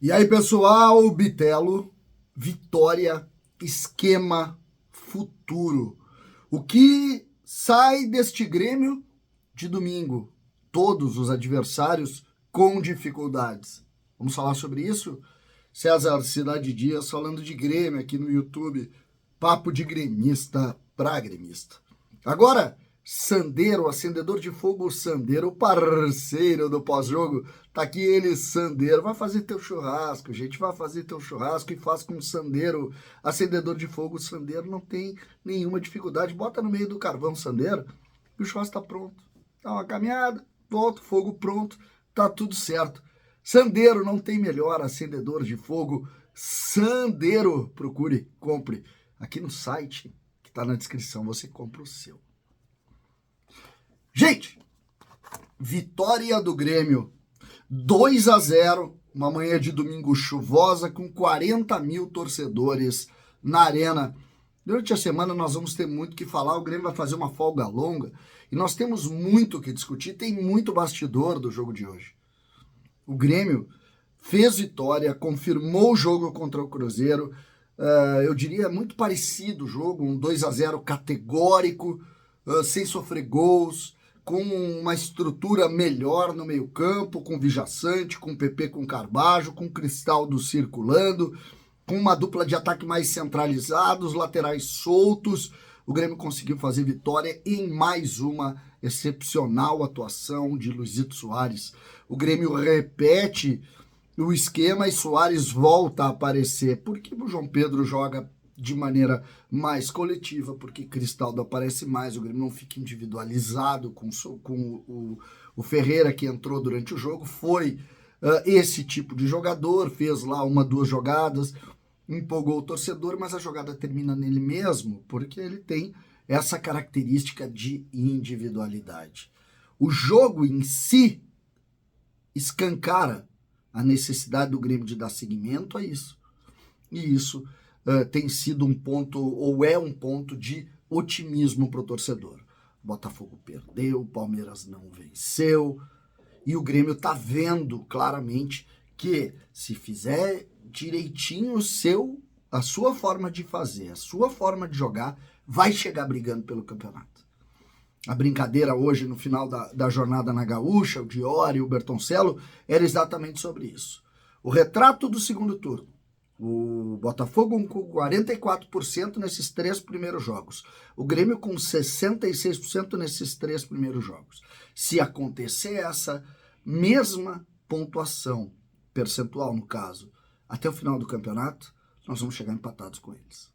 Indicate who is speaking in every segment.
Speaker 1: E aí, pessoal, Bitelo, Vitória, esquema, futuro. O que sai deste Grêmio de domingo? Todos os adversários com dificuldades. Vamos falar sobre isso? César Cidade Dias falando de Grêmio aqui no YouTube. Papo de gremista pra gremista. Agora, Sandero, acendedor de fogo Sandero, parceiro do pós-jogo. Tá aqui ele, Sandero. Vai fazer teu churrasco, gente. Vai fazer teu churrasco e faz com Sandero, acendedor de fogo Sandero. Não tem nenhuma dificuldade. Bota no meio do carvão Sandero e o churrasco tá pronto. Dá uma caminhada, volta, fogo pronto, tá tudo certo. Sandero, não tem melhor acendedor de fogo. Sandero, procure, compre. Aqui no site, que tá na descrição, você compra o seu. Gente, vitória do Grêmio, 2-0, uma manhã de domingo chuvosa com 40 mil torcedores na arena. Durante a semana nós vamos ter muito o que falar, o Grêmio vai fazer uma folga longa e nós temos muito o que discutir, tem muito bastidor do jogo de hoje. O Grêmio fez vitória, confirmou o jogo contra o Cruzeiro, eu diria muito parecido o jogo, um 2-0 categórico, sem sofrer gols, com uma estrutura melhor no meio campo, com Vijaçante, com PP com Carbajo, com Cristaldo circulando, com uma dupla de ataque mais centralizada, os laterais soltos. O Grêmio conseguiu fazer vitória em mais uma excepcional atuação de Luizito Soares. O Grêmio repete o esquema e Soares volta a aparecer, porque o João Pedro joga de maneira mais coletiva, porque Cristaldo aparece mais, o Grêmio não fica individualizado com o Ferreira, que entrou durante o jogo, foi esse tipo de jogador, fez lá uma, duas jogadas, empolgou o torcedor, mas a jogada termina nele mesmo, porque ele tem essa característica de individualidade. O jogo em si escancara a necessidade do Grêmio de dar seguimento a isso. E isso tem sido um ponto, ou é um ponto de otimismo para o torcedor. Botafogo perdeu, o Palmeiras não venceu, e o Grêmio está vendo claramente que se fizer direitinho a sua forma de fazer, a sua forma de jogar, vai chegar brigando pelo campeonato. A brincadeira hoje, no final da jornada na Gaúcha, o Diori e o Bertoncello, era exatamente sobre isso. O retrato do segundo turno. O Botafogo com 44% nesses 3 primeiros jogos. O Grêmio com 66% nesses 3 primeiros jogos. Se acontecer essa mesma pontuação, percentual no caso, até o final do campeonato, nós vamos chegar empatados com eles.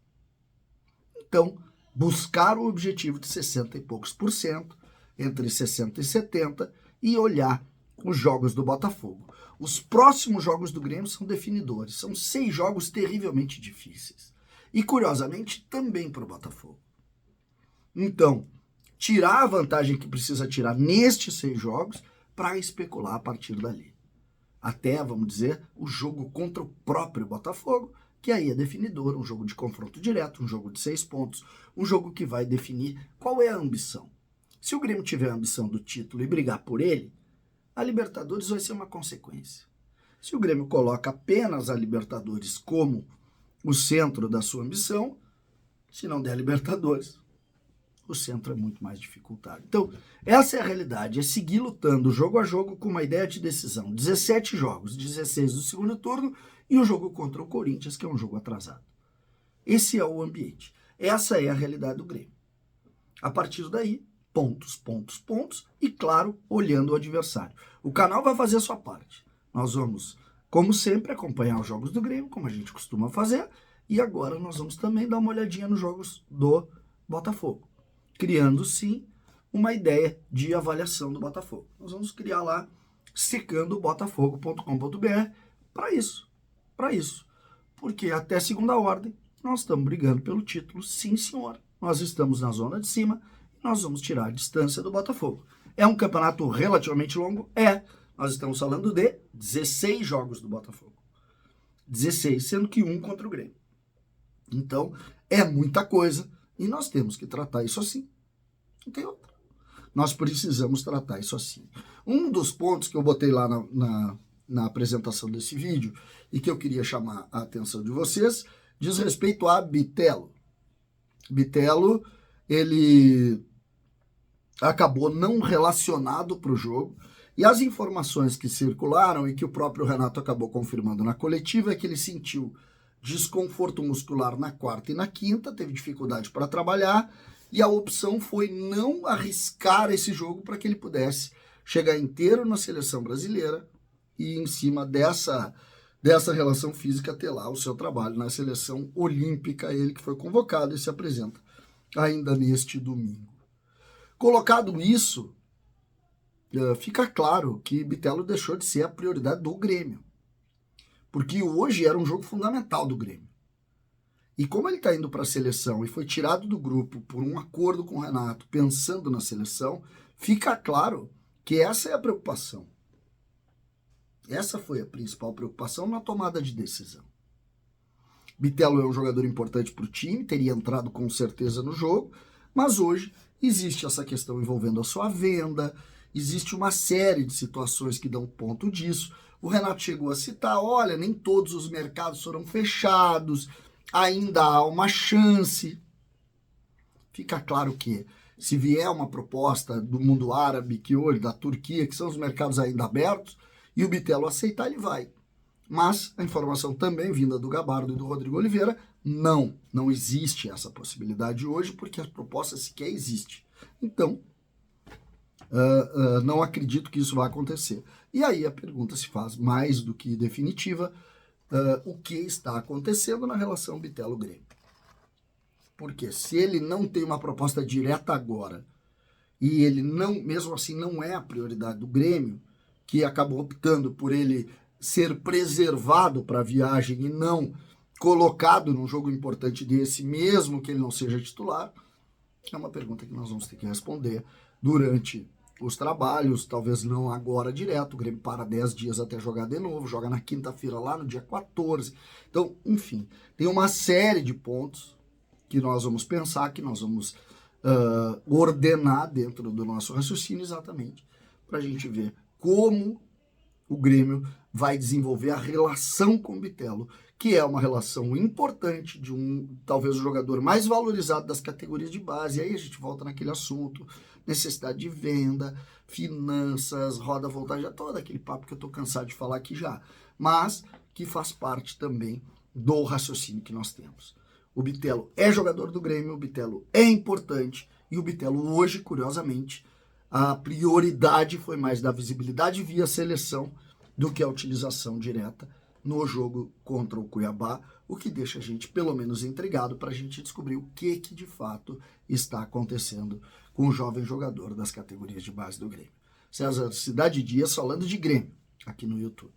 Speaker 1: Então, buscar o objetivo de 60 e poucos por cento, entre 60 e 70, e olhar os jogos do Botafogo. Os próximos jogos do Grêmio são definidores, são 6 jogos terrivelmente difíceis. E, curiosamente, também para o Botafogo. Então, tirar a vantagem que precisa tirar nestes 6 jogos para especular a partir dali. Até, vamos dizer, o jogo contra o próprio Botafogo, que aí é definidor, um jogo de confronto direto, um jogo de 6 pontos, um jogo que vai definir qual é a ambição. Se o Grêmio tiver a ambição do título e brigar por ele, a Libertadores vai ser uma consequência. Se o Grêmio coloca apenas a Libertadores como o centro da sua ambição, se não der a Libertadores, o centro é muito mais dificultado. Então, essa é a realidade, é seguir lutando jogo a jogo com uma ideia de decisão. 17 jogos, 16 do segundo turno e o jogo contra o Corinthians, que é um jogo atrasado. Esse é o ambiente. Essa é a realidade do Grêmio. A partir daí, pontos, pontos, pontos e, claro, olhando o adversário. O canal vai fazer a sua parte. Nós vamos, como sempre, acompanhar os jogos do Grêmio, como a gente costuma fazer, e agora nós vamos também dar uma olhadinha nos jogos do Botafogo, criando, sim, uma ideia de avaliação do Botafogo. Nós vamos criar lá, secandobotafogo.com.br, para isso. Porque até segunda ordem, nós estamos brigando pelo título, sim, senhor. Nós estamos na zona de cima, nós vamos tirar a distância do Botafogo. É um campeonato relativamente longo? É. Nós estamos falando de 16 jogos do Botafogo. 16, sendo que 1 contra o Grêmio. Então, é muita coisa e nós temos que tratar isso assim. Não tem outra. Nós precisamos tratar isso assim. Um dos pontos que eu botei lá na apresentação desse vídeo e que eu queria chamar a atenção de vocês, diz respeito a Bitelo. Bitelo, ele acabou não relacionado para o jogo, e as informações que circularam e que o próprio Renato acabou confirmando na coletiva é que ele sentiu desconforto muscular na quarta e na quinta, teve dificuldade para trabalhar, e a opção foi não arriscar esse jogo para que ele pudesse chegar inteiro na seleção brasileira e em cima dessa relação física ter lá o seu trabalho na seleção olímpica, ele que foi convocado e se apresenta ainda neste domingo. Colocado isso, fica claro que Bitelo deixou de ser a prioridade do Grêmio, porque hoje era um jogo fundamental do Grêmio. E como ele está indo para a seleção e foi tirado do grupo por um acordo com o Renato, pensando na seleção, fica claro que essa é a preocupação. Essa foi a principal preocupação na tomada de decisão. Bitelo é um jogador importante para o time, teria entrado com certeza no jogo, mas hoje existe essa questão envolvendo a sua venda, existe uma série de situações que dão ponto disso. O Renato chegou a citar, olha, nem todos os mercados foram fechados, ainda há uma chance. Fica claro que se vier uma proposta do mundo árabe, que hoje, da Turquia, que são os mercados ainda abertos, e o Bitelo aceitar, ele vai. Mas a informação também vinda do Gabardo e do Rodrigo Oliveira, não existe essa possibilidade hoje, porque a proposta sequer existe. Então, não acredito que isso vai acontecer. E aí a pergunta se faz mais do que definitiva, o que está acontecendo na relação Bitelo-Grêmio. Porque se ele não tem uma proposta direta agora, e ele não, mesmo assim não é a prioridade do Grêmio, que acabou optando por ele ser preservado para a viagem e não colocado num jogo importante desse, mesmo que ele não seja titular, é uma pergunta que nós vamos ter que responder durante os trabalhos, talvez não agora direto, o Grêmio para 10 dias até jogar de novo, joga na quinta-feira lá no dia 14. Então, enfim, tem uma série de pontos que nós vamos pensar, que nós vamos ordenar dentro do nosso raciocínio exatamente, para a gente ver como o Grêmio vai desenvolver a relação com o Bitelo, que é uma relação importante de talvez o jogador mais valorizado das categorias de base. E aí a gente volta naquele assunto, necessidade de venda, finanças, roda, voltar, já todo aquele papo que eu estou cansado de falar aqui já, mas que faz parte também do raciocínio que nós temos. O Bitelo é jogador do Grêmio, o Bitelo é importante, e o Bitelo hoje, curiosamente, a prioridade foi mais da visibilidade via seleção do que a utilização direta no jogo contra o Cuiabá, o que deixa a gente pelo menos intrigado para a gente descobrir o que de fato está acontecendo com o jovem jogador das categorias de base do Grêmio. César Cidade Dias falando de Grêmio aqui no YouTube.